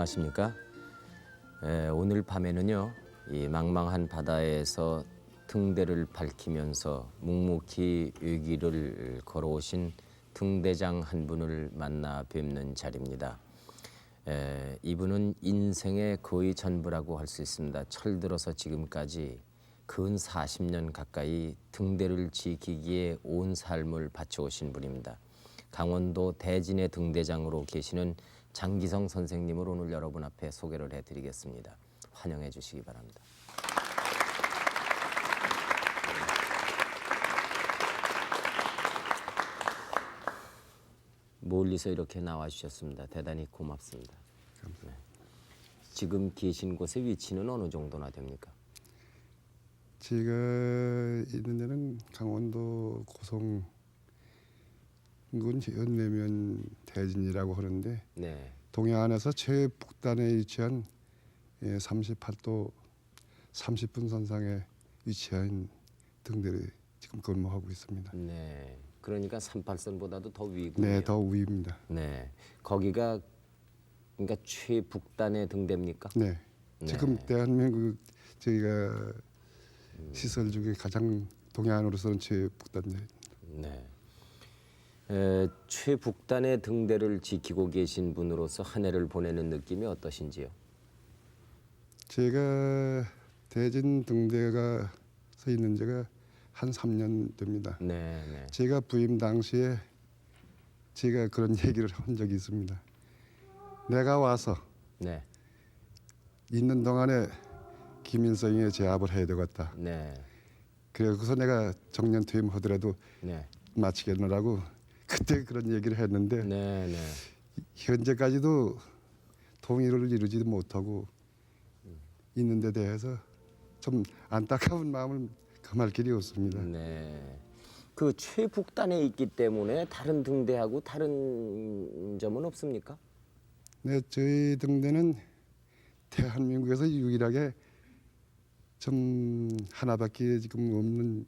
안녕하십니까? 오늘 밤에는요, 이 망망한 바다에서 등대를 밝히면서 묵묵히 위기를 걸어오신 등대장 한 분을 만나 뵙는 자리입니다. 이분은 인생의 거의 전부라고 할 수 있습니다. 철들어서 지금까지 근 40년 가까이 등대를 지키기에 온 삶을 바쳐오신 분입니다. 강원도 대진의 등대장으로 계시는 장기성 선생님을 오늘 여러분 앞에 소개를 해드리겠습니다. 환영해 주시기 바랍니다. 멀리서 이렇게 나와주셨습니다. 대단히 고맙습니다. 네. 지금 계신 곳의 위치는 어느 정도나 됩니까? 제가 있는 데는 강원도 고성 군 연내면 대진이라고 하는데 네. 동해안에서 최북단에 위치한 38도 30분 선상에 위치한 등대를 지금 근무하고 있습니다. 네. 그러니까 38선보다도 더 위군요. 네, 더 위입니다. 네. 거기가 그러니까 최북단의 등대입니까? 네. 네. 지금 대한민국 저희가 시설 중에 가장 동해안으로서는 최북단입니다. 네. 최북단의 등대를 지키고 계신 분으로서 한 해를 보내는 느낌이 어떠신지요? 제가 대진 등대가 서 있는 지가 한 3년 됩니다. 네, 네. 제가 부임 당시에 제가 그런 얘기를 한 적이 있습니다. 내가 와서 네. 있는 동안에 김인성에 제압을 해야 되겠다. 네. 그래서 내가 정년 퇴임하더라도 네. 마치겠노라고 그때 그런 얘기를 했는데 네, 네. 현재까지도 통일을 이루지도 못하고 있는 데 대해서 좀 안타까운 마음을 금할 길이 없습니다. 네. 그 최북단에 있기 때문에 다른 등대하고 다른 점은 없습니까? 네, 저희 등대는 대한민국에서 유일하게 좀 하나밖에 지금 없는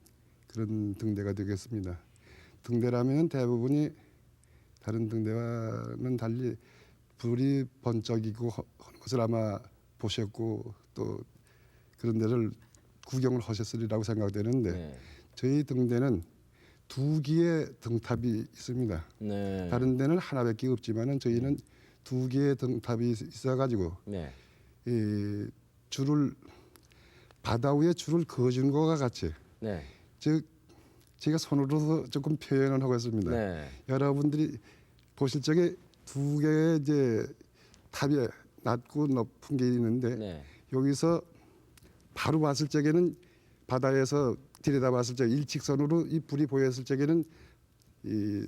그런 등대가 되겠습니다. 등대라면 대부분이 다른 등대와는 달리 불이 번쩍이고 하는 것을 아마 보셨고 또 그런 데를 구경을 하셨으리라고 생각되는데 네. 저희 등대는 두 개의 등탑이 있습니다. 네. 다른 데는 하나밖에 없지만은 저희는 두 개의 등탑이 있어가지고 네. 이 줄을 바다 위에 줄을 그어준 것과 같이 네. 즉 제가 손으로도 조금 표현을 하고 있습니다. 네. 여러분들이 보실 적에 두 개의 이제 탑이 낮고 높은 게 있는데 네. 여기서 바로 봤을 적에는 바다에서 들여다봤을 적 일직선으로 이 불이 보였을 적에는 이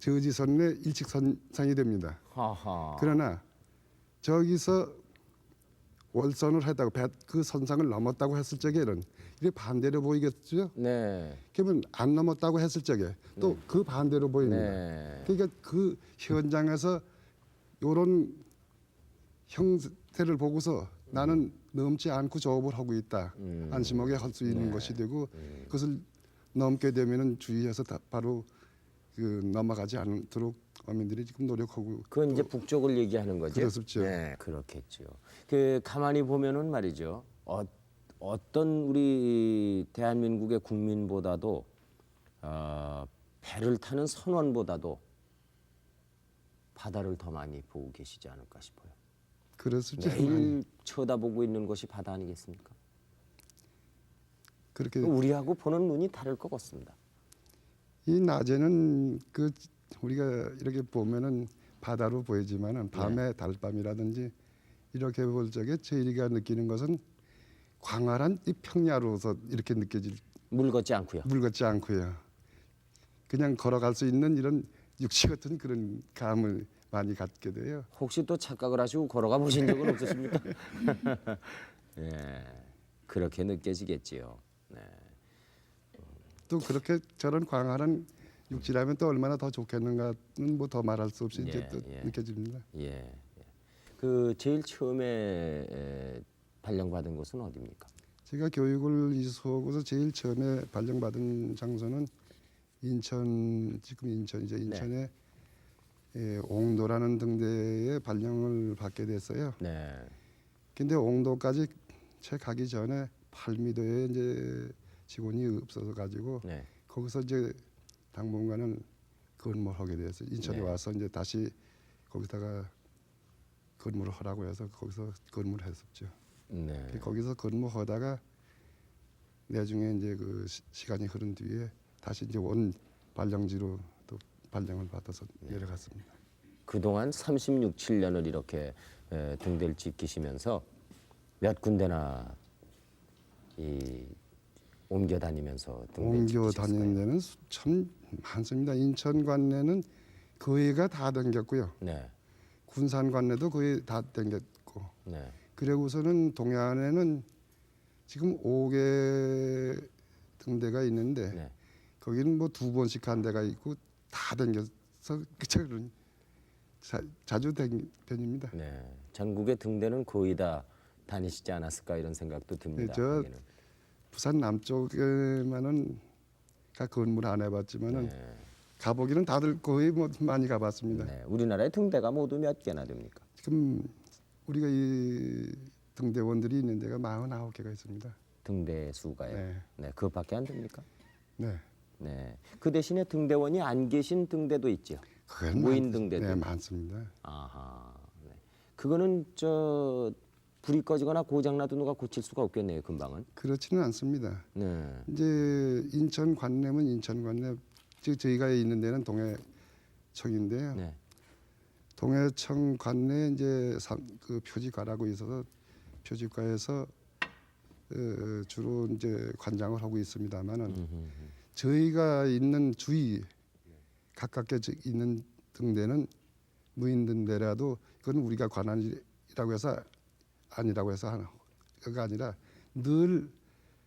저지선의 일직선상이 됩니다. 하하. 그러나 저기서 월선을 했다고 그 선상을 넘었다고 했을 적에는 이게 반대로 보이겠죠. 네. 그러면 안 넘었다고 했을 적에 또 그 반대로 보입니다. 네. 그러니까 그 현장에서 이런 형태를 보고서 나는 넘지 않고 조업을 하고 있다. 안심하게 할 수 있는 네. 것이 되고 그것을 넘게 되면은 주의해서 바로 그 넘어가지 않도록 어민들이 지금 노력하고. 그건 이제 북쪽을 얘기하는 거죠. 그렇습죠. 네, 그렇겠죠. 그 가만히 보면은 말이죠. 어떤 우리 대한민국의 국민보다도 배를 타는 선원보다도 바다를 더 많이 보고 계시지 않을까 싶어요. 그렇습죠. 매일 쳐다보고 있는 것이 바다 아니겠습니까? 그렇게 우리하고 보는 눈이 다를 것 같습니다. 이 낮에는 그 우리가 이렇게 보면은 바다로 보이지만은 밤에 달밤이라든지 이렇게 볼 적에 저희가 느끼는 것은 광활한 이 평야로서 이렇게 느껴질 물 걷지 않고요. 물 같지 않고요. 그냥 걸어갈 수 있는 이런 육지 같은 그런 감을 많이 갖게 돼요. 혹시 또 착각을 하시고 걸어가 보신 적은 없으십니까? 예, 그렇게 느껴지겠지요. 네. 또 그렇게 저런 광활한 육지라면 또 얼마나 더 좋겠는가는 뭐 더 말할 수 없이 이제 또 느껴집니다. 예, 예. 그 제일 처음에 발령받은 곳은 어디입니까? 제가 교육을 이수하고서 제일 처음에 발령받은 장소는 인천, 지금 인천이죠. 인천에 옹도라는 등대에 발령을 받게 됐어요. 네. 근데 옹도까지 채 가기 전에 팔미도에 이제 직원이 없어서 가지고 네. 거기서 이제 당분간은 근무를 하게 됐어요. 인천에 네. 와서 이제 다시 거기다가 근무를 하라고 해서 거기서 근무를 했었죠. 네. 거기서 근무하다가 나중에 이제 그 시간이 흐른 뒤에 다시 이제 원 발령지로 또 발령을 받아서 내려갔습니다. 그동안 36, 7년을 이렇게 등대를 지키시면서 몇 군데나 이 옮겨 다니면서 등대를 옮겨 지키셨을까요? 다니는 데는 참 많습니다. 인천 관내는 거의가 다 댕겼고요. 네. 군산 관내도 거의 다 댕겼고. 네. 그리고서는 동해안에는 지금 5개 등대가 있는데 네. 거기는 뭐 2번씩 한 데가 있고 다 댕겨서 그런 자주 댕긴 편입니다. 네. 전국의 등대는 거의 다 다니시지 않았을까 이런 생각도 듭니다. 네, 저 하기는. 부산 남쪽에만은 가 근무를 안 해봤지만은 네. 가보기는 다들 거의 뭐 많이 가봤습니다. 네. 우리나라의 등대가 모두 몇 개나 됩니까? 지금 우리가 이 등대원들이 있는 데가 49개가 있습니다. 등대 수가요. 네. 네. 그것밖에 안 됩니까? 네. 네. 그 대신에 등대원이 안 계신 등대도 있죠. 그건 무인 등대도. 네, 많습니다. 아하. 네. 그거는 저 불이 꺼지거나 고장 나도 누가 고칠 수가 없겠네요. 금방은. 그렇지는 않습니다. 네. 이제 인천 관내면 인천 관내, 즉 저희가 있는 데는 동해청인데요. 네. 동해청 관내 이제 그 표지과라고 있어서 표지과에서 주로 이제 관장을 하고 있습니다만은 저희가 있는 주위 가깝게 있는 등대는 무인 등대라도 그건 우리가 관할이라고 해서 아니라고 해서 하나가 아니라 늘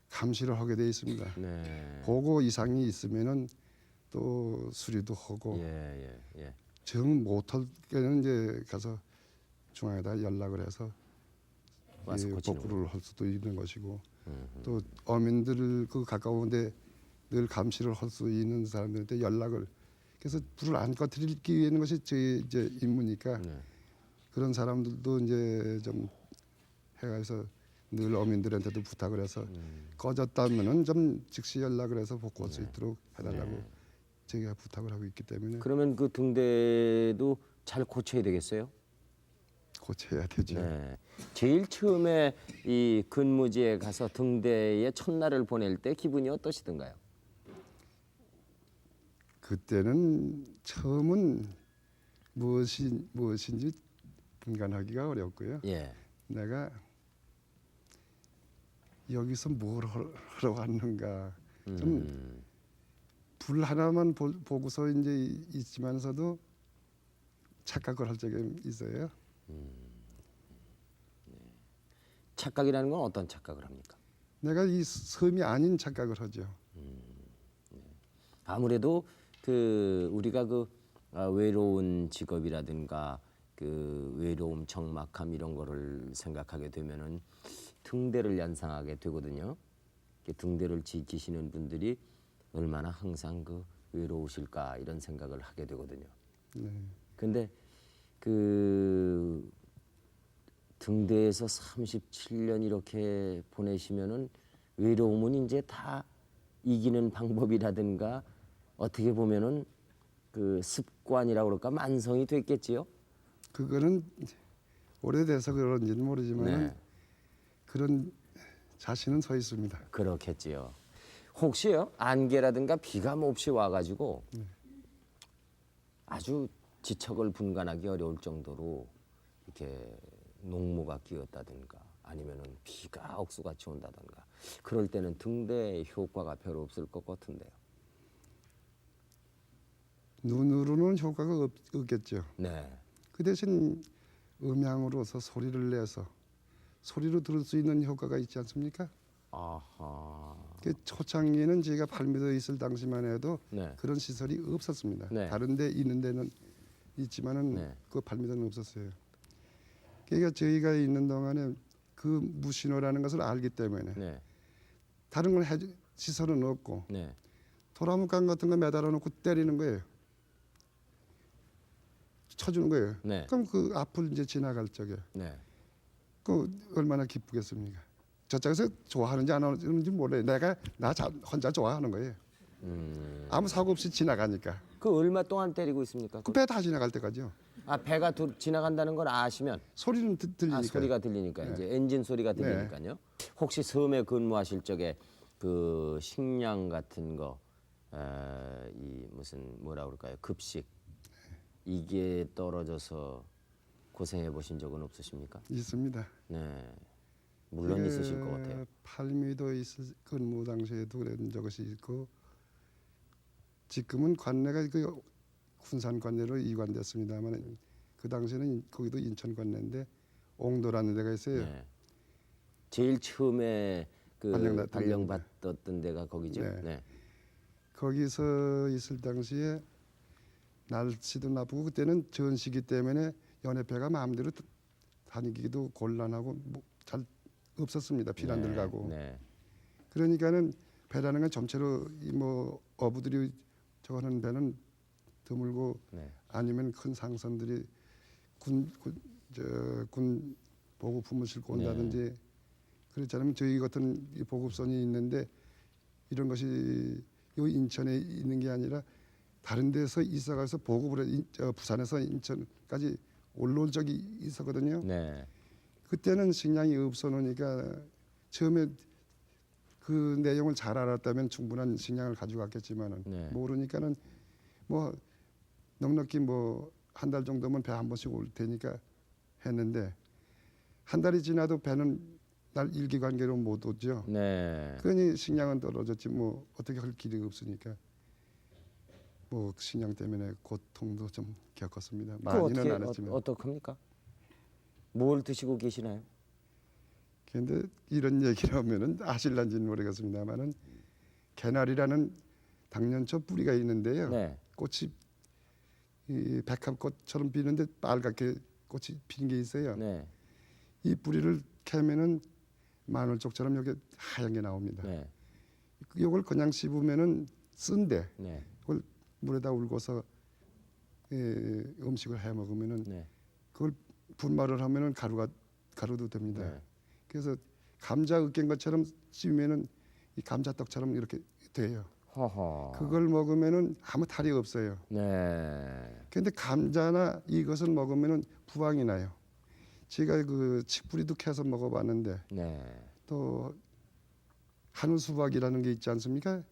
감시를 하게 돼 있습니다. 네. 보고 이상이 있으면은 또 수리도 하고 예. 정 못할 때는 이제 가서 중앙에다 연락을 해서 와서 고치는 복구를 할 수도 있는 것이고 또 어민들 그 가까운데 늘 감시를 할 수 있는 사람들한테 연락을 그래서 불을 안 꺼뜨리기 위한 것이 저희 이제 임무니까 네. 그런 사람들도 이제 좀 해가서 늘 어민들한테도 부탁을 해서 꺼졌다면은 좀 즉시 연락을 해서 복구할 수 있도록 해달라고 저희가 부탁을 하고 있기 때문에 그러면 그 등대도 잘 고쳐야 되겠어요? 고쳐야 되죠. 네. 제일 처음에 이 근무지에 가서 등대의 첫날을 보낼 때 기분이 어떠시던가요? 그때는 처음은 무엇인지 분간하기가 어렵고요. 예. 내가 여기서 뭘 하러 왔는가 좀 불 하나만 보고서 이제 있지만서도 착각을 할 적이 있어요. 착각이라는 건 어떤 착각을 합니까? 내가 이 섬이 아닌 착각을 하죠. 아무래도 그 우리가 그 외로운 직업이라든가 그 외로움, 적막함 이런 거를 생각하게 되면은 등대를 연상하게 되거든요. 등대를 지키시는 분들이 얼마나 항상 그 외로우실까 이런 생각을 하게 되거든요. 네. 근데 그 등대에서 37년 이렇게 보내시면은 외로움은 이제 다 이기는 방법이라든가 어떻게 보면은 그 습관이라고 그럴까 만성이 됐겠지요. 그거는 오래돼서 그런지는 모르지만 네. 그런 자신은 서 있습니다. 그렇겠지요. 혹시요 안개라든가 비가 몹시 와가지고 아주 지척을 분간하기 어려울 정도로 이렇게 농무가 끼었다든가 아니면은 비가 억수같이 온다든가 그럴 때는 등대 효과가 별로 없을 것 같은데요. 눈으로는 효과가 없겠죠. 네. 그 대신 음향으로서 소리를 내서 소리로 들을 수 있는 효과가 있지 않습니까? 아하. 그 초창기에는 제가 팔미도에 있을 당시만 해도 네. 그런 시설이 없었습니다. 네. 다른 데 있는 데는 있지만은 네. 그 팔미도는 없었어요. 그러니까 저희가 있는 동안에 그 무신호라는 것을 알기 때문에 네. 다른 걸 시설은 없고 네. 도라묵감 같은 거 매달아 놓고 때리는 거예요. 쳐주는 거예요. 네. 그럼 그 앞을 이제 지나갈 적에 네. 그 얼마나 기쁘겠습니까? 저쪽에서 좋아하는지 안 하는지 몰라요. 내가 혼자 좋아하는 거예요. 아무 사고 없이 지나가니까. 그 얼마 동안 때리고 있습니까? 그 배 다 지나갈 때까지요. 아, 배가 지나간다는 걸 아시면 소리는 들리니까. 아, 소리가 들리니까 네. 이제 엔진 소리가 들리니까요. 혹시 섬에 근무하실 적에 그 식량 같은 거, 이 무슨 뭐라 그럴까요? 급식 이게 떨어져서 고생해 보신 적은 없으십니까? 있습니다. 네, 물론 있으실 것 같아요. 팔미도 근무 당시에도 그런 적이 있고 지금은 관내가 그 군산 관내로 이관됐습니다만 그 당시에는 거기도 인천 관내인데 옹도라는 데가 있어요. 네. 제일 처음에 그 발령났던 발령받았던 데가 거기죠. 네. 네. 거기서 있을 당시에 날씨도 나쁘고 그때는 전시기 때문에 연해배가 마음대로 다니기도 곤란하고 잘 없었습니다. 필 안 들어가고. 네. 그러니까는 배라는 건 전체로 이 뭐 어부들이 저하는 배는 드물고 네. 아니면 큰 상선들이 군 보급품을 싣고 온다든지 그렇지 않으면 저희 같은 이 보급선이 있는데 이런 것이 요 인천에 있는 게 아니라 다른 데서 있어가서 보급을 부산에서 인천까지 올라올 적이 있었거든요. 네. 그때는 식량이 없어 놓으니까 처음에 그 내용을 잘 알았다면 충분한 식량을 가져갔겠지만은 네. 모르니까는 뭐 넉넉히 뭐 한 달 정도면 배 한 번씩 올 테니까 했는데 한 달이 지나도 배는 날 일기관계로 못 오죠. 네. 그러니 식량은 떨어졌지 뭐 어떻게 할 길이 없으니까 뭐 식량 때문에 고통도 좀 겪었습니다. 많이는 안 했지만. 어떡합니까? 뭘 드시고 계시나요? 그런데 이런 얘기를 하면은 아실란지는 모르겠습니다만은 개나리라는 당년초 뿌리가 있는데요. 네. 꽃이 이 백합꽃처럼 피는데 빨갛게 꽃이 피는 게 있어요. 네. 이 뿌리를 캐면은 마늘쪽처럼 여기 하얀 게 나옵니다. 네. 이걸 그냥 씹으면은 쓴데 네. 그걸 물에다 울고서 음식을 해 먹으면은 네. 그걸 분말을 하면은 가루도 됩니다. 네. 그래서 감자 으깬 것처럼 씹으면은 이 감자떡처럼 이렇게 돼요. 허허. 그걸 먹으면은 아무 탈이 없어요. 네. 그런데 감자나 이것을 먹으면은 부항이 나요. 제가 그 칡뿌리도 캐서 먹어봤는데 네. 또 한울 수박이라는 게 있지 않습니까?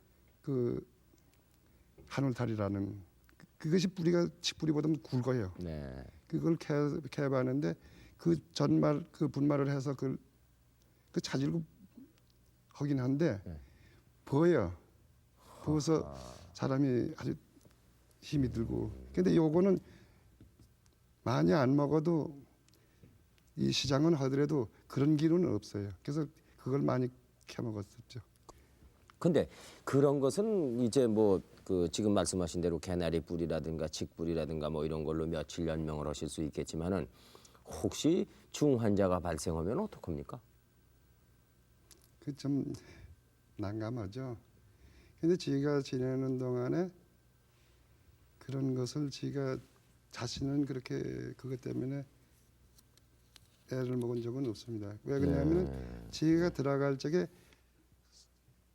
그 한울탈이라는 그것이 뿌리가 칡뿌리보다는 굵어요. 네. 그걸 캐봤는데 그 전말 그 분말을 해서 그 자질고 하긴 한데 네. 버요. 부어서 사람이 아주 힘이 들고. 근데 요거는 많이 안 먹어도 이 시장은 하더라도 그런 기운은 없어요. 그래서 그걸 많이 캐 먹었었죠. 근데 그런 것은 이제 뭐 그 지금 말씀하신 대로 개나리 뿌리라든가 칡뿌리라든가 뭐 이런 걸로 며칠 연명을 하실 수 있겠지만은 혹시 중환자가 발생하면 어떡합니까? 그 좀 난감하죠. 근데 제가 지내는 동안에 그런 것을 제가 자신은 그렇게 그것 때문에 애를 먹은 적은 없습니다. 왜 그러냐면 제가 들어갈 적에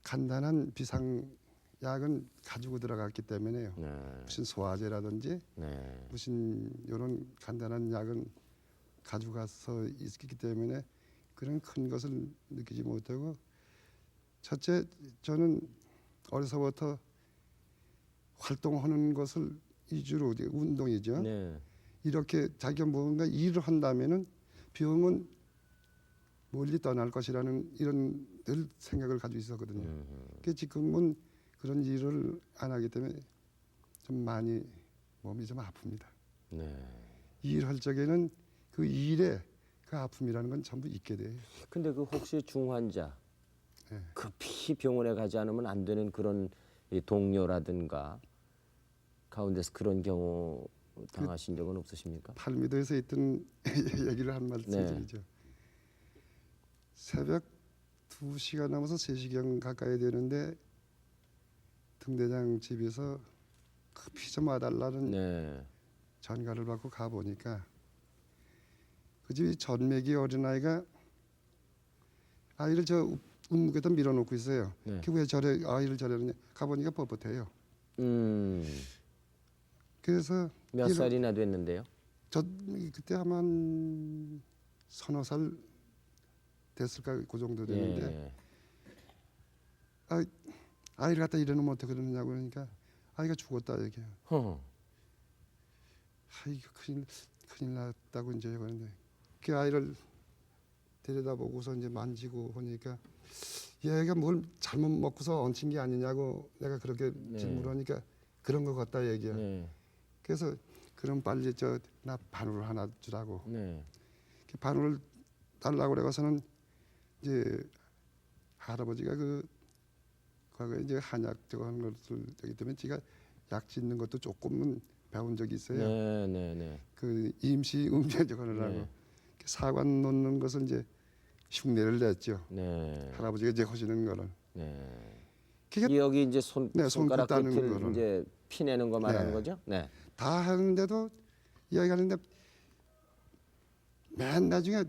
간단한 비상약은 가지고 들어갔기 때문에요. 네. 무슨 소화제라든지 네. 무슨 이런 간단한 약은 가져가서 있기 때문에 그런 큰 것을 느끼지 못하고 첫째 저는 어려서부터 활동하는 것을 위주로 운동이죠. 네. 이렇게 자기가 뭔가 일을 한다면은 병은 멀리 떠날 것이라는 이런 늘 생각을 가지고 있었거든요. 그 지금은 그런 일을 안 하기 때문에 좀 많이 몸이 좀 아픕니다. 네. 일할 적에는 그 일에 그 아픔이라는 건 전부 있게 돼요. 근데 그 혹시 중환자 네. 급히 병원에 가지 않으면 안 되는 그런 이 동료라든가 가운데서 그런 경우 당하신 적은 없으십니까? 팔미도에서 있던 얘기를 한 말씀 드리죠. 새벽 2시가 넘어서 3시경 가까이 되는데 등대장 집에서 급히 좀 와달라는 네. 전가를 받고 가 보니까 그 집이 전매기 어린아이가 아이를 저 운목에다 밀어놓고 있어요. 네. 그왜 저래 아이를 저러느냐 가보니까 뻣뻣해요. 그래서 몇 살이나 됐는데요? 저 그때 아마 한 서너 살 됐을까 그 정도 되는데 예. 아이를 갖다 이래놓으면 어떻게 그러느냐고 그러니까 아이가 죽었다 얘기해요. 허. 이거 큰일 났다고 이제 그러는데 그 아이를 데려다보고서 이제 만지고 보니까 얘가 뭘 잘못 먹고서 얹힌 게 아니냐고 내가 그렇게 네. 질문하니까 그런 것 같다 얘기야. 네. 그래서 그럼 빨리 저 나 바늘 하나 주라고. 네. 그 바늘 달라고 그래가서는 이제 할아버지가 그 과거에 이제 한약 저거 하는 것을 저기 때문에 제가 약 짓는 것도 조금은 배운 적이 있어요. 네, 네, 네. 그 임시 음제 저거 하느라고 네. 사관 놓는 것을 이제 흉내를 냈죠. 네. 할아버지가 이제 하시는 거를. 네. 그게 여기 이제 네, 손가락 손끝 따는 끝을 거를. 이제 피내는 거 말하는 네. 거죠? 네. 다 하는데도 이야기하는데 맨 나중에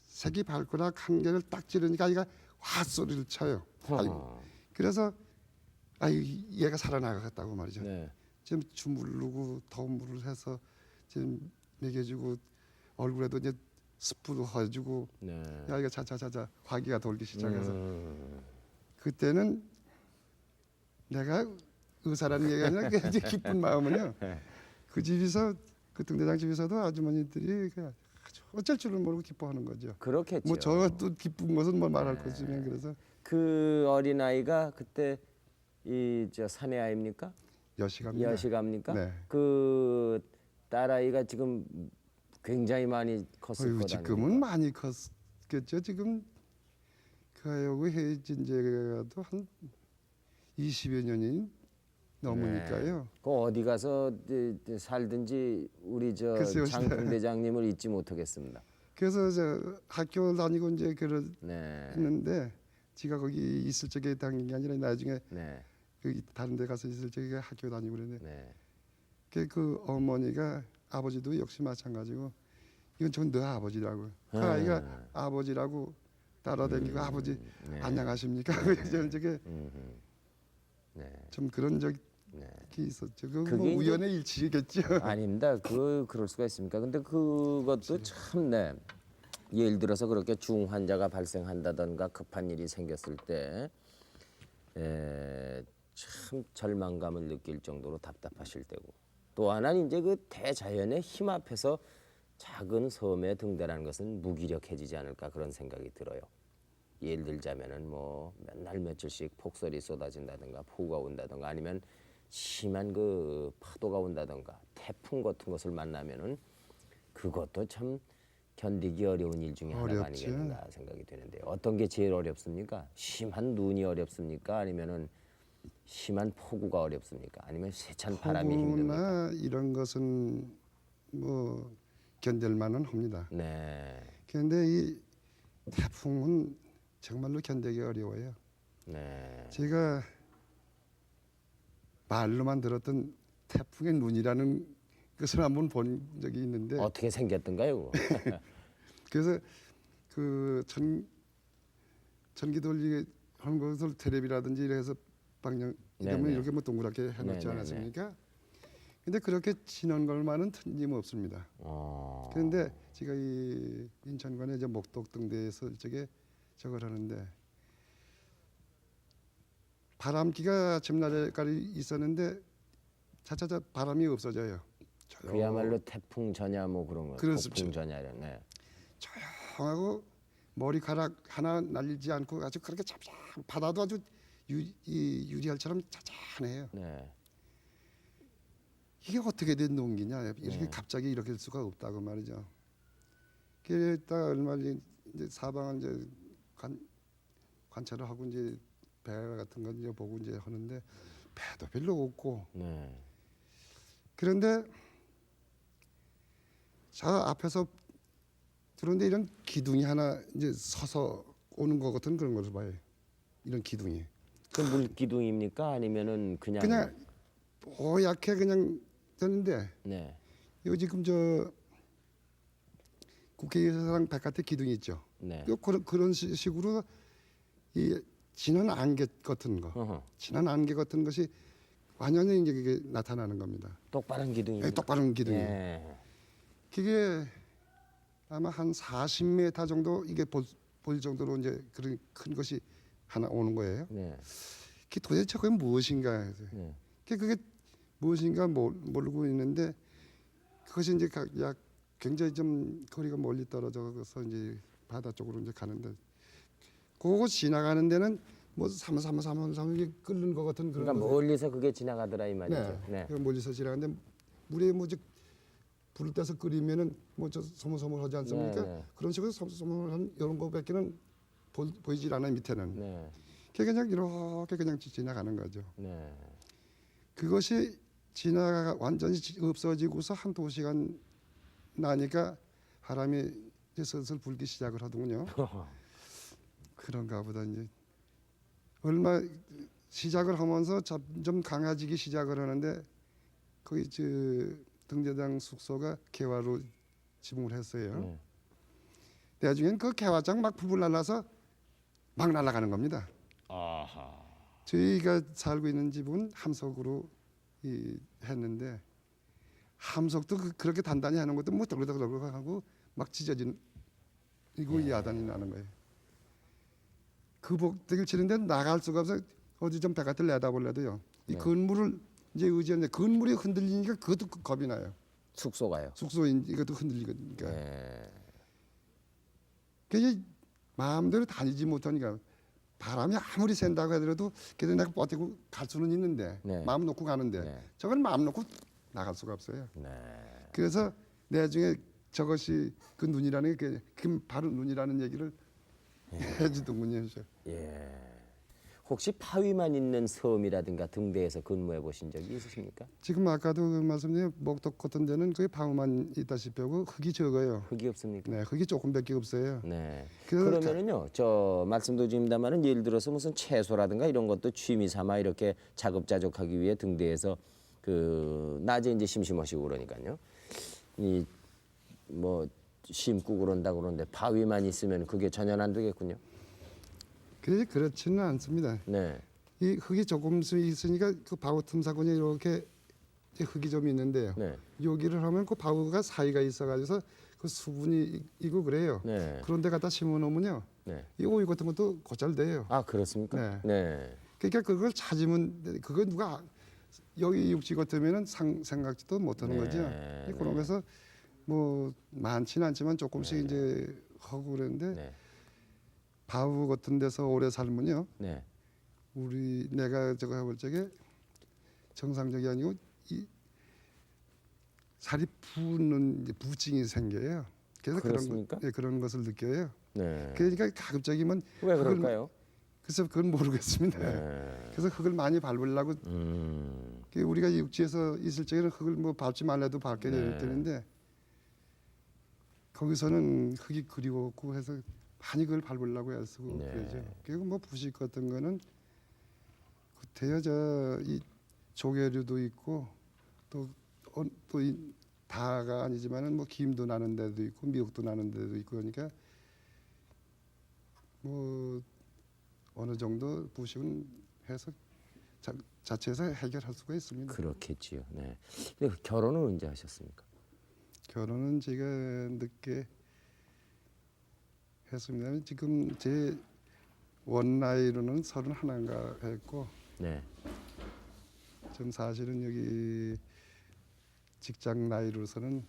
새끼 발가락 한 개를 딱 찌르니까 아이가 화 소리를 쳐요. 허. 그래서 얘가 살아나가겠다고 말이죠. 네. 지금 주물르고 더운 물을 해서 지금 먹여주고 얼굴에도 이제 스프도 해주고 네. 아이가 차차차차 화기가 돌기 시작해서 음. 그때는 내가 의사라는 얘기가 아니라 그 이제 기쁜 마음은요. 그 집에서 그 등대장 집에서도 아주머니들이 그 아주 어쩔 줄을 모르고 기뻐하는 거죠. 그렇겠죠. 뭐 저도 기쁜 것은 뭐 말할 것이면 그래서 그 어린 아이가 그때 이 저 사내 아입니까? 여시갑니다. 여시갑니까? 네. 그 딸아이가 지금 굉장히 많이 컸을 어휴, 거다. 지금은 많이 컸겠죠. 지금 그하고 해진 지가도 한 20여 년이 넘으니까요. 그 어디 가서 살든지 우리 저 글쎄요, 장군 대장님을 잊지 못하겠습니다. 그래서 저 학교 다니고 이제 네. 그랬는데 지가 거기 있을 적에 다닌 게 아니라 나중에 네. 그 다른 데 가서 있을 적에 학교 다니고 그랬는데 네. 그 어머니가 아버지도 역시 마찬가지고 이건 전 너 아버지라고 그 네. 아이가 아버지라고 따라다니고 아버지 네. 안녕하십니까 그래서 저게 네. 좀 그런 적이 네. 있었죠. 그 그게 뭐 이제- 우연의 일치겠죠. 아닙니다. 그럴 수가 있습니까? 근데 그것도 참 네. 예를 들어서 그렇게 중환자가 발생한다던가 급한 일이 생겼을 때 참 절망감을 느낄 정도로 답답하실 때고 또 하나는 이제 그 대자연의 힘 앞에서 작은 섬의 등대라는 것은 무기력해지지 않을까 그런 생각이 들어요. 예를 들자면은 뭐 맨날 며칠씩 폭설이 쏟아진다든가 폭우가 온다든가 아니면 심한 그 파도가 온다든가 태풍 같은 것을 만나면은 그것도 참 견디기 어려운 일 중에 하나가 어렵죠. 아니겠는가 생각이 되는데 어떤 게 제일 어렵습니까? 심한 눈이 어렵습니까? 아니면은 심한 폭우가 어렵습니까? 아니면 세찬 바람이 힘듭니까? 폭우나 이런 것은 뭐 견딜만은 합니다. 네, 그런데 이 태풍은 정말로 견디기 어려워요. 네, 제가 말로만 들었던 태풍의 눈이라는 것을 한번 본 적이 있는데 어떻게 생겼던가요? 그거? 그래서 그 전기 돌리게 하는 것을 테레비라든지 이래서 방영 이러면 네네. 이렇게 뭐 동그랗게 해놓지 네네네. 않았습니까? 근데 그렇게 지난 걸만은 틀림없습니다. 어, 그런데 제가 이 인천관에 이제 목독 등대에서 저게 저걸 하는데 바람기가 전날까지 있었는데 차차차 바람이 없어져요. 그야말로 태풍 전야 뭐 그런 거, 그렇죠. 폭풍 전야 이런. 네. 조용하고 머리카락 하나 날리지 않고 아주 그렇게 잡잡 바다도 아주 유리알처럼 짜잔해요. 네. 이게 어떻게 된 농기냐 이렇게 네. 갑자기 이렇게 될 수가 없다고 말이죠. 그랬다 얼마 뒤에 이제 사방을 이제 관찰을 하고 이제 배 같은 거 이제 보고 이제 하는데 배도 별로 없고 네. 그런데 저 앞에서 그런데 이런 기둥이 하나 이제 서서 오는 것 같은 그런 것을 봐요. 이런 기둥이 그 물기둥입니까? 아니면은 그냥? 그냥 뽀얗게 그냥 되는데 네. 요 지금 저 국회의사당 바깥에 기둥이 있죠. 네. 요 그런 식으로 이 진한 안개 같은 거, 어허. 진한 안개 같은 것이 완전히 이제 그게 나타나는 겁니다. 똑바른 기둥이. 예, 똑바른 기둥이. 예. 그게 아마 한 40m 정도 이게 보일 정도로 이제 그런 큰 것이 하나 오는 거예요. 네. 그게 도대체 그게 무엇인가 해서 네. 그게 무엇인가 모르고 있는데 그것이 이제 약 굉장히 좀 거리가 멀리 떨어져서 이제 바다 쪽으로 이제 가는데 그거 지나가는 데는 뭐 사무사무 이게 끓는 것 같은 그런 그러니까 거죠. 멀리서 그게 지나가더라 이 말이죠. 네. 그 멀리서 지나가는데 물에 뭐 불을 떼서 끓이면은 뭐 저 소물소물하지 않습니까? 네. 그런 식으로 소물소물한 이런 거밖에는 보이질 않아요 밑에는. 네. 그게 그냥 이렇게 그냥 지나가는 거죠. 네. 그것이 완전히 없어지고서 한 2시간 나니까 바람이 이제 슬슬 불기 시작을 하더군요. 그런가 보다 이제 얼마 시작을 하면서 점점 강해지기 시작을 하는데 거기 저 등대장 숙소가 개화로 지붕을 했어요. 네. 나중엔 그 개화장 막 부풀 날라서 막 날아가는 겁니다. 아하. 저희가 살고 있는 집은 함석으로 했는데 함석도 그렇게 단단히 하는 것도 뭐 덜럭덜럭 하고 막 찢어진 이거 야단이 나는 거예요. 그 복대기를 치는데 나갈 수가 없어. 어디 좀 바깥을 내다보려도요. 이 네. 건물을 이제 의지하는데 건물이 흔들리니까 그것도 겁이 나요. 숙소가요. 숙소인 이것도 흔들리니까. 네. 그게 마음대로 다니지 못하니까 바람이 아무리 센다고 하더라도 그래도 내가 버티고 갈 수는 있는데 네. 마음 놓고 가는데 네. 저건 마음 놓고 나갈 수가 없어요. 네. 그래서 나중에 저것이 그 눈이라는 게 그 바로 눈이라는 얘기를 해주더군요. 예. 혹시 파위만 있는 섬이라든가 등대에서 근무해 보신 적이 있으십니까? 지금 아까도 그 말씀드린 목독 같은 데는 그게 방어만 있다시피 하고 흙이 적어요. 흙이 없습니까? 네, 흙이 조금밖에 없어요. 네. 그래서 그러면은요, 저 말씀도 드립니다만은 예를 들어서 무슨 채소라든가 이런 것도 취미 삼아 이렇게 자급자족하기 위해 등대에서 그 낮에 이제 심심하시고 그러니까요. 이 뭐 심고 그런다 그러는데 바위만 있으면 그게 전혀 안 되겠군요. 그렇지는 않습니다. 네. 이 흙이 조금씩 있으니까 그 바우 틈사군에 이렇게 흙이 좀 있는데요. 네. 여기를 하면 그 바우가 사이가 있어가지고 그 수분이 이고 그래요. 네. 그런데 갖다 심어놓으면요, 네. 이 오이 같은 것도 곧잘 돼요. 아 그렇습니까? 네. 네. 그러니까 그걸 찾으면 그거 누가 여기 육지 같으면은 생각지도 못하는 네, 거죠. 네. 그런 거서 뭐 많지는 않지만 조금씩 이제 하고 그러는데 네. 바우 같은 데서 오래 살면요, 네. 내가 저거 해볼 적에 정상적이 아니고 이 살이 부는 부증이 생겨요. 그래서 그렇습니까? 그런 것을 느껴요. 네. 그러니까 가급적이면 왜 그럴까요? 글쎄 그건 모르겠습니다. 네. 그래서 흙을 많이 밟으려고 우리가 육지에서 있을 적에는 흙을 뭐 밟지 말라도 밟게 네. 되는데 거기서는 흙이 그리웠고 해서 많이 그걸 밟으려고 애쓰고 네. 그러죠. 그리고 뭐 부식 같은 거는 그때야 저이 조개류도 있고 또 이 다가 아니지만은 뭐 김도 나는 데도 있고 미역도 나는 데도 있고 그러니까 뭐 어느 정도 부식은 해서 자체에서 해결할 수가 있습니다. 그렇겠지요. 네. 근데 결혼은 언제 하셨습니까? 결혼은 제가 늦게 했습니다. 지금 제 원나이로는 31인가 했고 네. 지금 사실은 여기 직장 나이로서는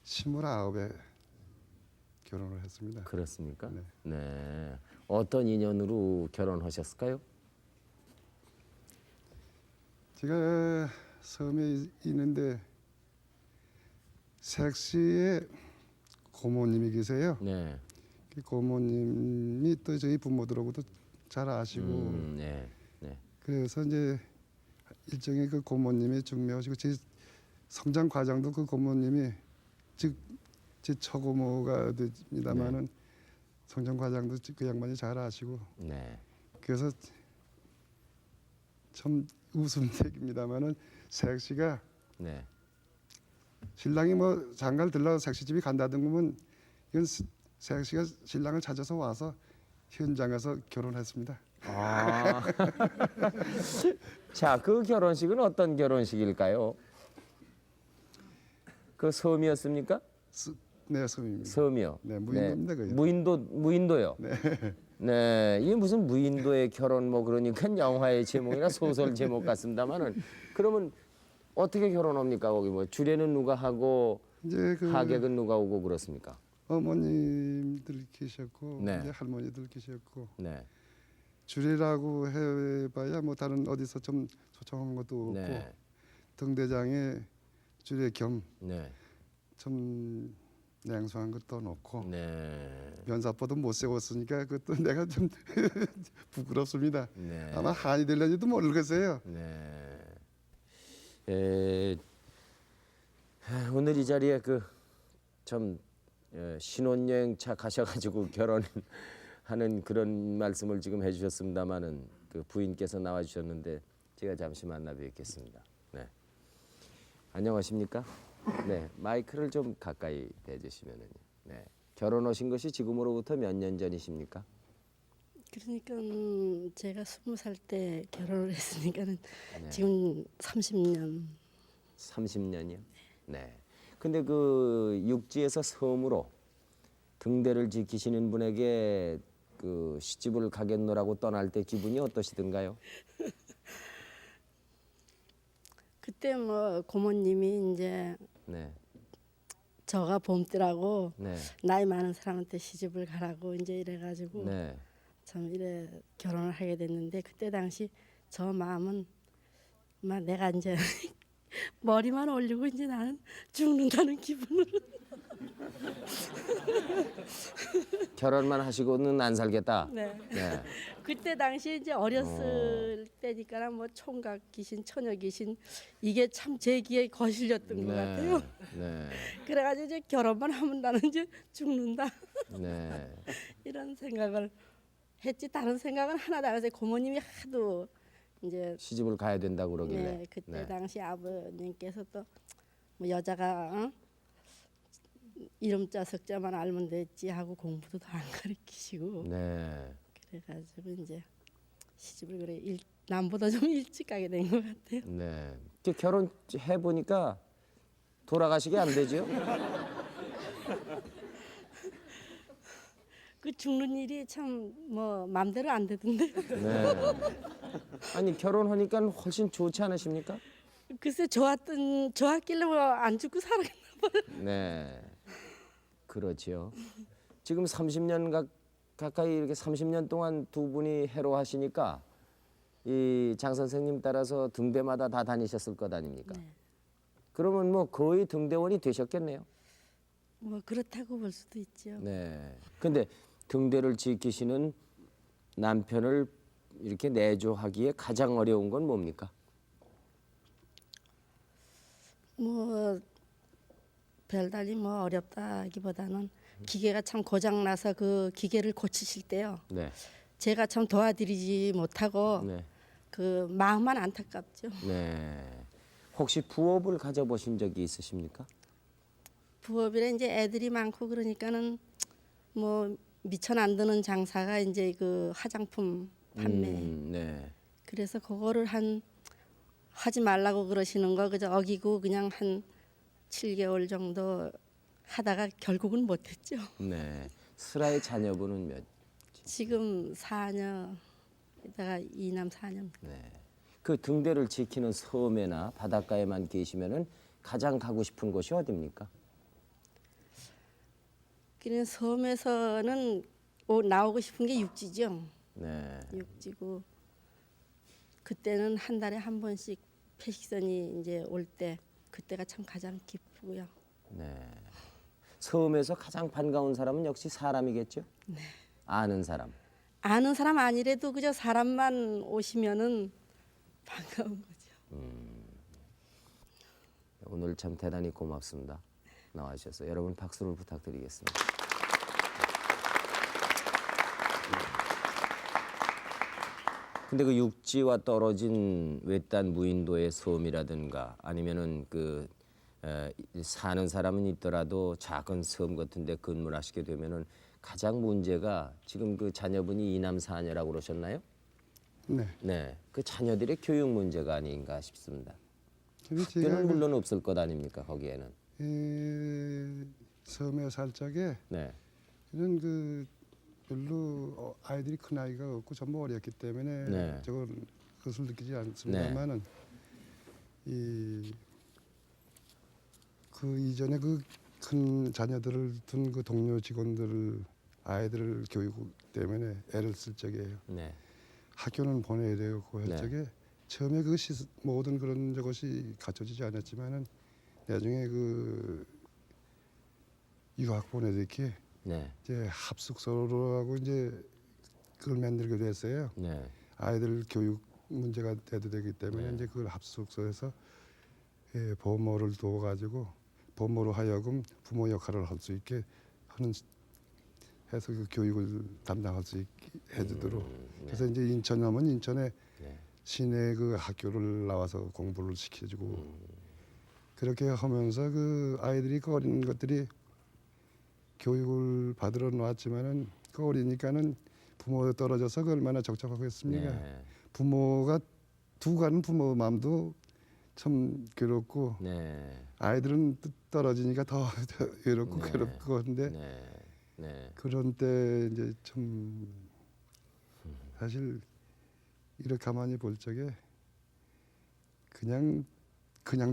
29에 결혼을 했습니다. 그렇습니까? 네. 네. 어떤 인연으로 결혼하셨을까요? 제가 섬에 있는데 색시의 고모님이 계세요. 네. 그 고모님이 또 저희 부모들하고도 잘 아시고 네. 네. 그래서 이제 일종의 그 고모님이 중매하시고 제 성장 과정도 그 고모님이 즉 제 처고모가 됩니다만은 성장 과정도 그 양반이 잘 아시고 네. 그래서 참 웃음색입니다만은 색시가 네. 신랑이 뭐 장가를 들러 색시집이 간다든 그러면 이건 색시가 신랑을 찾아서 와서 현장에서 결혼했습니다. 아. 자, 그 결혼식은 어떤 결혼식일까요? 그 섬이었습니까? 네, 섬입니다. 섬이요. 네, 무인도입니다, 그게. 무인도요. 네, 이게 무슨 무인도의 결혼 뭐 그러니까 영화의 제목이나 소설 제목 같습니다만은 그러면 어떻게 결혼합니까? 거기 뭐 주례는 누가 하고 이제 그 하객은 누가 오고 그렇습니까? 어머님들 계셨고 네. 이제 할머니들 계셨고 네, 주례라고 해봐야 뭐 다른 어디서 좀 초청한 것도 없고 네, 등대장에 주례 겸 네, 좀 냉수한 것도 넣고 네, 면사포도 못 세웠으니까 그것도 내가 좀 부끄럽습니다. 네. 아마 한이 될는지도 모르겠어요. 네. 오늘 이 자리에 그 좀 신혼여행차 가셔가지고 결혼하는 그런 말씀을 지금 해주셨습니다마는 그 부인께서 나와주셨는데 제가 잠시 만나 뵙겠습니다. 네. 안녕하십니까? 네, 마이크를 좀 가까이 대주시면은요. 네. 결혼하신 것이 지금으로부터 몇 년 전이십니까? 그러니까 제가 20살 때 결혼을 했으니까는 네. 지금 30년. 30년이요? 네. 근데 그 육지에서 섬으로 등대를 지키시는 분에게 그 시집을 가겠노라고 떠날 때 기분이 어떠시던가요? 그때 뭐 고모님이 이제 네. 저가 봄띠라고 네. 나이 많은 사람한테 시집을 가라고 이제 이래가지고 네. 참 이래 결혼을 하게 됐는데 그때 당시 저 마음은 막 내가 이제 머리만 올리고 이제 나는 죽는다는 기분으로. 결혼만 하시고는 안 살겠다. 네. 네. 그때 당시 이제 어렸을 때니까 뭐 총각 귀신, 처녀 귀신 이게 참 제 귀에 거슬렸던 것 같아요. 네. 그래가지고 이제 결혼만 하면 나는 이제 죽는다 네. 이런 생각을 했지 다른 생각은 하나도 안 했어요. 고모님이 하도 이제 시집을 가야 된다고 그러길래. 네, 그때 당시 아버님께서 또 뭐 여자가 이름자 석자만 알면 됐지 하고 공부도 더 안 가르치시고 네. 그래가지고 이제 시집을 그래 남보다 좀 일찍 가게 된 것 같아요. 네. 이렇게 결혼해 보니까 돌아가시게 안 되죠? 그 죽는 일이 참 뭐 마음대로 안 되던데. 네. 아니 결혼하니까 훨씬 좋지 않으십니까? 글쎄 좋았길래 뭐 안 죽고 살았나 봐요. 네. 그렇지요. 지금 30년 가까이 이렇게 30년 동안 두 분이 해로하시니까 이 장 선생님 따라서 등대마다 다 다니셨을 것 아닙니까? 네. 그러면 뭐 거의 등대원이 되셨겠네요. 뭐 그렇다고 볼 수도 있죠. 네. 근데 등대를 지키시는 남편을 이렇게 내조하기에 가장 어려운 건 뭡니까? 뭐 별달리 뭐 어렵다기보다는 기계가 참 고장 나서 그 기계를 고치실 때요. 네. 제가 참 도와드리지 못하고 네. 그 마음만 안타깝죠. 네. 혹시 부업을 가져보신 적이 있으십니까? 부업이라 이제 애들이 많고 그러니까는 뭐 미천 안 드는 장사가 이제 그 화장품 판매. 네. 그래서 그거를 하지 말라고 그러시는 거 그저 어기고 그냥 한 7개월 정도 하다가 결국은 못했죠. 네. 슬아의 자녀분은 몇? 지금 4년, 이따가 2남 4년. 네. 그 등대를 지키는 섬에나 바닷가에만 계시면은 가장 가고 싶은 곳이 어디입니까? 그냥 섬에서는 나오고 싶은 게 육지죠. 네. 육지고 그때는 한 달에 한 번씩 패식선이 이제 올 때 그때가 참 가장 기쁘고요. 네. 섬에서 가장 반가운 사람은 역시 사람이겠죠? 네. 아는 사람. 아는 사람 아니래도 그저 사람만 오시면은 반가운 거죠. 오늘 참 대단히 고맙습니다. 나와주셔서 여러분 박수를 부탁드리겠습니다. 근데 그 육지와 떨어진 외딴 무인도의 섬이라든가 아니면은 그 사는 사람은 있더라도 작은 섬 같은데 근무하시게 되면은 가장 문제가 지금 그 자녀분이 이남 사녀라고 그러셨나요? 네. 네, 그 자녀들의 교육 문제가 아닌가 싶습니다. 근데 학교는 물론 없을 것 아닙니까 거기에는. 섬에 살 적에 네, 이런 그 별로 아이들이 큰 아이가 없고 전부 어렸기 때문에 네. 저건 그것을 느끼지 않습니다만은 이 그 이전에 그 큰 자녀들을 둔 그 동료 직원들 아이들을 교육 때문에 애를 쓸 적이에요. 네, 학교는 보내야 되고 할 네. 적에 처음에 그 모든 그런 것이 갖춰지지 않았지만은 나중에 그 유학 보내듯이 네, 이제 합숙소로 하고 이제 그걸 만들게 됐어요. 네, 아이들 교육 문제가 대두되기 때문에 네. 이제 그걸 합숙소에서 보모를 둬가지고 보모로 하여금 부모 역할을 할 수 있게 하는 해서 그 교육을 담당할 수 있게 해주도록. 네. 그래서 이제 인천 하면 인천에 네. 시내 그 학교를 나와서 공부를 시켜주고 그렇게 하면서 그 아이들이 그 어린 것들이 교육을 받으러 놓았지만은 그 어리니까는 부모 떨어져서 그 얼마나 적적하겠습니까? 네. 부모가 두 가는 부모 마음도 참 괴롭고 네. 아이들은 떨어지니까 더 외롭고 네. 괴롭고 한데 네. 네. 그런 때 이제 참 사실 이렇게 가만히 볼 적에 그냥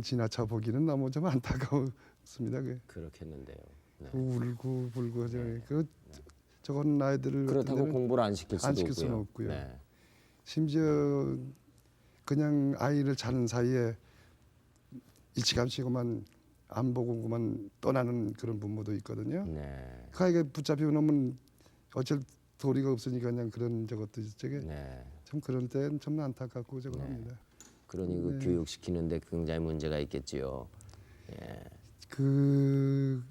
지나쳐 보기는 너무 좀 안타까웠습니다. 그렇겠는데요. 네. 울고 불고 저건 아이들을 그렇다고 같은 데는 공부를 안 시킬 수도 안 시킬 수는 없고요. 없고요. 네. 심지어 그냥 아이를 자는 사이에 일찌감치고만 안 보고만 떠나는 그런 부모도 있거든요. 네. 그 아이가 붙잡혀 놓으면 어쩔 도리가 없으니까 그냥 그런 저것도 저게 네. 참 그런 때는 참 안타깝고 저거 네. 합니다. 그러니 그 네. 교육시키는데 굉장히 문제가 있겠지요. 예. 그런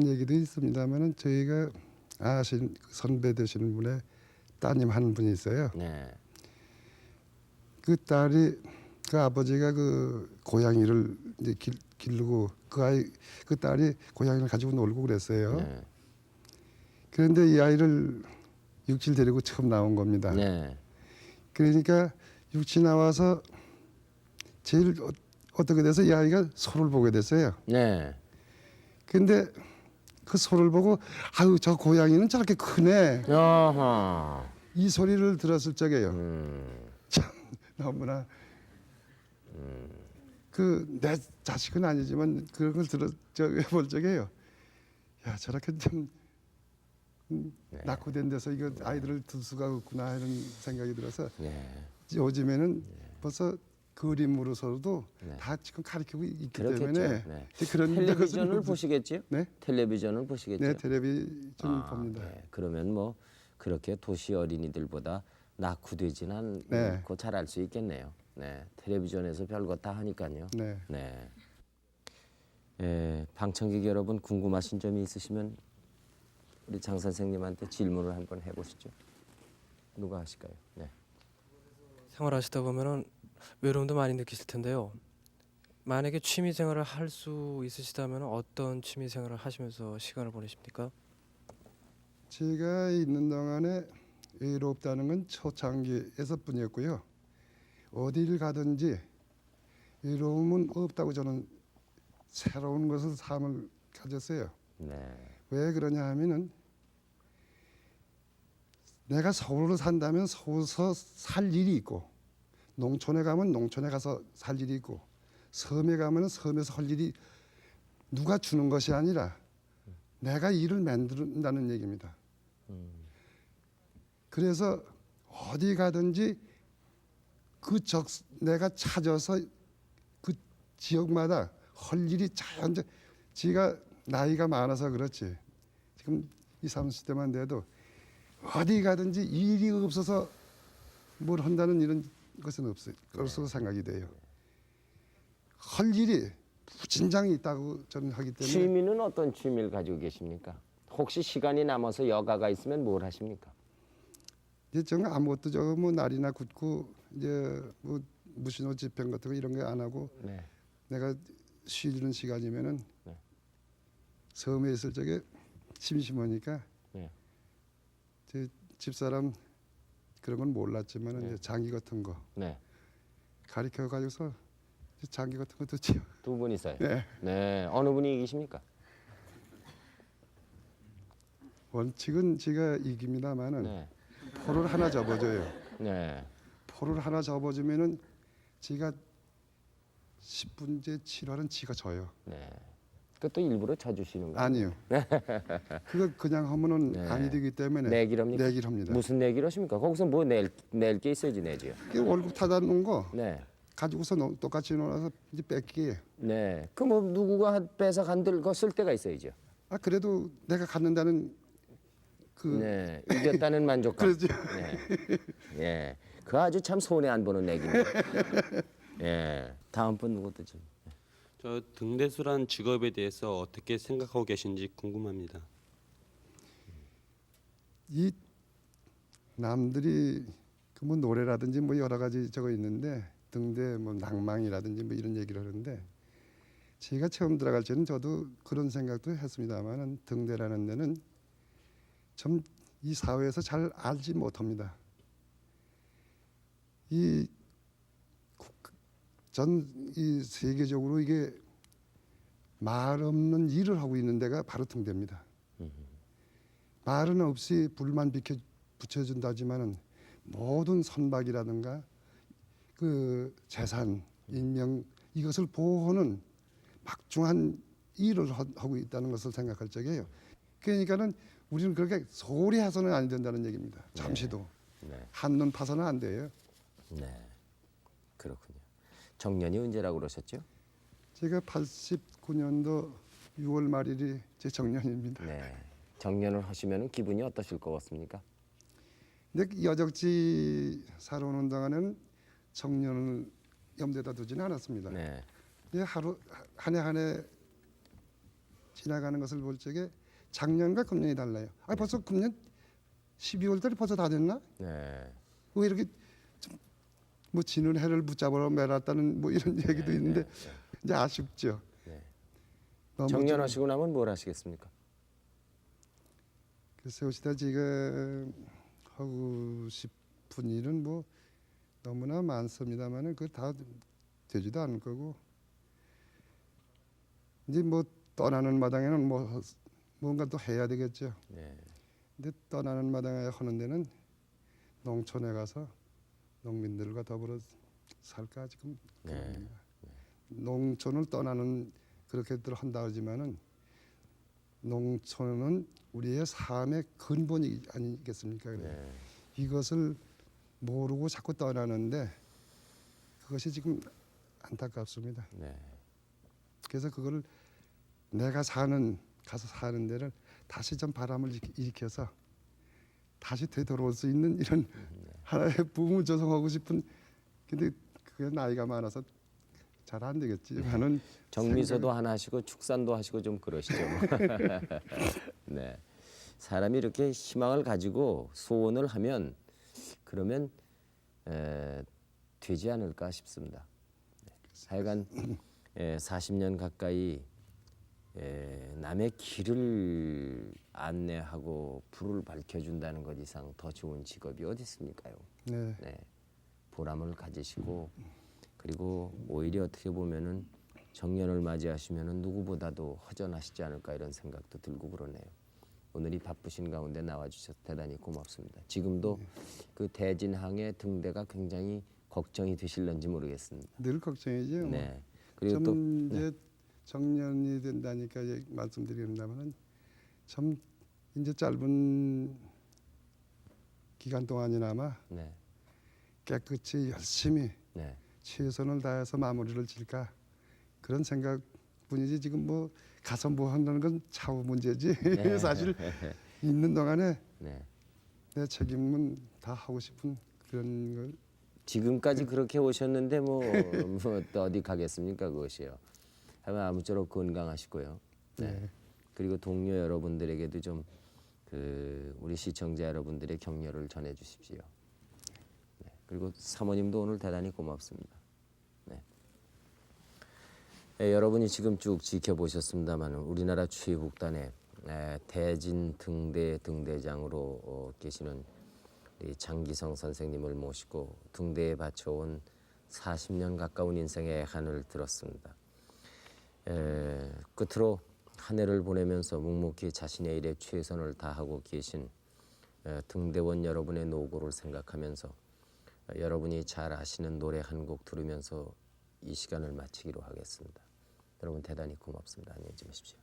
얘기도 있습니다만은 저희가 아신 선배 되시는 분의 따님 한 분이 있어요. 네. 그 딸이 그 아버지가 그 고양이를 이제 기르고 그 딸이 고양이를 가지고 놀고 그랬어요. 네. 그런데 이 아이를 육지를 데리고 처음 나온 겁니다. 네. 그러니까 육지 나와서 제일 어떻게 돼서 이 아이가 소를 보게 됐어요. 네. 근데 그 소를 보고 아유 저 고양이는 저렇게 크네 어허. 이 소리를 들었을 적에요. 음. 참 너무나 그 내 자식은 아니지만 그런 걸 볼 적에요. 야 저렇게 좀 네. 낙후된 데서 이거 아이들을 둘 수가 없구나 하는 생각이 들어서 네. 요즘에는 벌써 그림으로서도 네. 다 지금 가르치고 있기 그렇겠죠. 때문에 네. 그런 텔레비전을 것은 보시겠지요? 네? 텔레비전을 보시겠죠? 네 텔레비 좀 봅니다. 네. 그러면 뭐 그렇게 도시 어린이들보다 낙후되지는 네. 않고 잘 알 수 있겠네요. 네. 텔레비전에서 별것 다 하니까요. 네. 네. 예, 방청객 여러분 궁금하신 점이 있으시면 우리 장 선생님한테 질문을 한번 해보시죠. 누가 하실까요? 네. 생활하시다 보면은 외로움도 많이 느끼실 텐데요. 만약에 취미 생활을 할 수 있으시다면 어떤 취미 생활을 하시면서 시간을 보내십니까? 제가 있는 동안에 외롭다는 건 초창기에서뿐이었고요. 어디를 가든지 외로움은 없다고 저는 새로운 것을 삶을 가졌어요. 네. 왜 그러냐 하면은 내가 서울로 산다면 서울서 살 일이 있고 농촌에 가면 농촌에 가서 살 일이 있고 섬에 가면 섬에서 할 일이 누가 주는 것이 아니라 내가 일을 만든다는 얘기입니다. 그래서 어디 가든지 내가 찾아서 그 지역마다 할 일이 자연적 지가 나이가 많아서 그렇지 지금 20, 30대만 돼도 어디 가든지 일이 없어서 뭘 한다는 이런 것은 없을 것으로 생각이 돼요. 할 일이 무진장이 있다고 저는 하기 때문에 취미는 어떤 취미를 가지고 계십니까? 혹시 시간이 남아서 여가가 있으면 뭘 하십니까? 이제 저는 아무것도 저 뭐 날이나 굽고 이제 뭐 무신호 집행 같은 거 이런 거 안 하고 네. 내가 쉬는 시간이면은 네. 섬에 있을 적에 심심하니까 네. 제 집사람 그런 건 몰랐지만은 네. 이제 장기 같은 거 네. 가르쳐 가지고서 장기 같은 것도 지어. 두 분이서요. 네. 네. 어느 분이 이기십니까? 원칙은 제가 이깁니다만은 네. 포를 하나 접어줘요. 네. 포를 하나 접어주면은 제가 10분째 7활은 지가 져요. 네. 그것도 일부러 쳐주시는 거예요? 아니요. 그거 그냥 하면은 네. 아니 되기 때문에 내기랍니까? 내기를 합니다. 무슨 내기를 하십니까? 거기서 뭐 낼 게 있어야지 내지요. 그 월급 타다 놓은 거 네. 가지고서 똑같이 놀아서 이제 뺏기에. 네. 그 뭐 누구가 뺏어 간들 거 쓸 때가 있어야죠. 아 그래도 내가 갖는다는 그 네. 이겼다는 만족감. 그러죠. 네. 예. 그 아주 참 손해 안 보는 내기입니다. 예. 다음 분 누구도 좀. 저 등대수란 직업에 대해서 어떻게 생각하고 계신지 궁금합니다. 이 남들이 그 뭐 노래라든지 뭐 여러 가지 저거 있는데 등대 뭐 낭망이라든지 뭐 이런 얘기를 하는데 제가 처음 들어갈 때는 저도 그런 생각도 했습니다만은 등대라는 데는 좀 이 사회에서 잘 알지 못합니다. 이 세계적으로 이게 말 없는 일을 하고 있는 데가 바로 등대입니다. 말은 없이 불만 붙여준다지만은 모든 선박이라든가 그 재산, 인명 이것을 보호하는 막중한 일을 하고 있다는 것을 생각할 적이에요. 그러니까는 우리는 그렇게 소홀히 해서는 안 된다는 얘기입니다. 잠시도 네. 한눈 파서는 안 돼요. 네. 그렇군요. 정년이 언제라고 그러셨죠? 제가 89년도 6월 말일이 제 정년입니다. 네. 정년을 하시면 기분이 어떠실 것 같습니까? 근데 여적지 살아오는 동안에는 정년을 염두에다 두지는 않았습니다. 네. 이제 하루 한 해 지나가는 것을 볼 적에 작년과 금년이 달라요. 아 벌써 금년 12월 달이 벌써 다 됐나? 네. 왜 이렇게 뭐 지는 해를 붙잡으러 매놨다는 뭐 이런 얘기도 있는데 이제 아쉽죠. 네. 너무 정년하시고 나면 뭘 하시겠습니까? 글쎄 오시다 지금 하고 싶은 일은 뭐 너무나 많습니다만은 그 다 되지도 않을 거고 이제 뭐 떠나는 마당에는 뭐 뭔가 또 해야 되겠죠. 네. 근데 떠나는 마당에 하는 데는 농촌에 가서 농민들과 더불어 살까 지금 네. 그럽니다. 농촌을 떠나는 그렇게들 한다 하지만은 농촌은 우리의 삶의 근본이 아니겠습니까? 네. 이것을 모르고 자꾸 떠나는데 그것이 지금 안타깝습니다. 네. 그래서 그거를 내가 가서 사는 데를 다시 좀 바람을 일으켜서 다시 되돌아올 수 있는 이런 하나의 붐을 조성하고 싶은 근데 그게 나이가 많아서 잘 안 되겠지만은 정미소도 하나 하시고 축산도 하시고 좀 그러시죠. 네. 사람이 이렇게 희망을 가지고 소원을 하면 그러면 되지 않을까 싶습니다. 네. 하여간 40년 가까이 남의 길을 안내하고 불을 밝혀준다는 것 이상 더 좋은 직업이 어디 있습니까요? 네. 네. 보람을 가지시고 그리고 오히려 어떻게 보면은 정년을 맞이하시면은 누구보다도 허전하시지 않을까 이런 생각도 들고 그러네요. 오늘 이 바쁘신 가운데 나와주셔서 대단히 고맙습니다. 지금도 그 대진항의 등대가 굉장히 걱정이 되실런지 모르겠습니다. 늘 걱정이죠. 네. 그리고 좀 또 이제 정년이 된다니까 말씀드립니다만은 참 이제 짧은 기간 동안이나마 네. 깨끗이 열심히 네. 최선을 다해서 마무리를 질까 그런 생각뿐이지 지금 뭐 가서 뭐 한다는 건 차후 문제지 사실 있는 동안에 네. 내 책임은 다 하고 싶은 그런 걸 지금까지 그렇게 오셨는데 뭐 또 어디 가겠습니까 그것이요. 하여간 아무쪼록 건강하시고요. 네. 그리고 동료 여러분들에게도 좀 그 우리 시청자 여러분들의 격려를 전해 주십시오. 네. 그리고 사모님도 오늘 대단히 고맙습니다. 네. 여러분이 지금 쭉 지켜보셨습니다만 우리나라 최북단의 대진 등대 등대장으로 계시는 이 장기성 선생님을 모시고 등대에 바쳐온 40년 가까운 인생의 한을 들었습니다. 끝으로 한 해를 보내면서 묵묵히 자신의 일에 최선을 다하고 계신 등대원 여러분의 노고를 생각하면서 여러분이 잘 아시는 노래 한 곡 들으면서 이 시간을 마치기로 하겠습니다. 여러분 대단히 고맙습니다. 안녕히 주무십시오.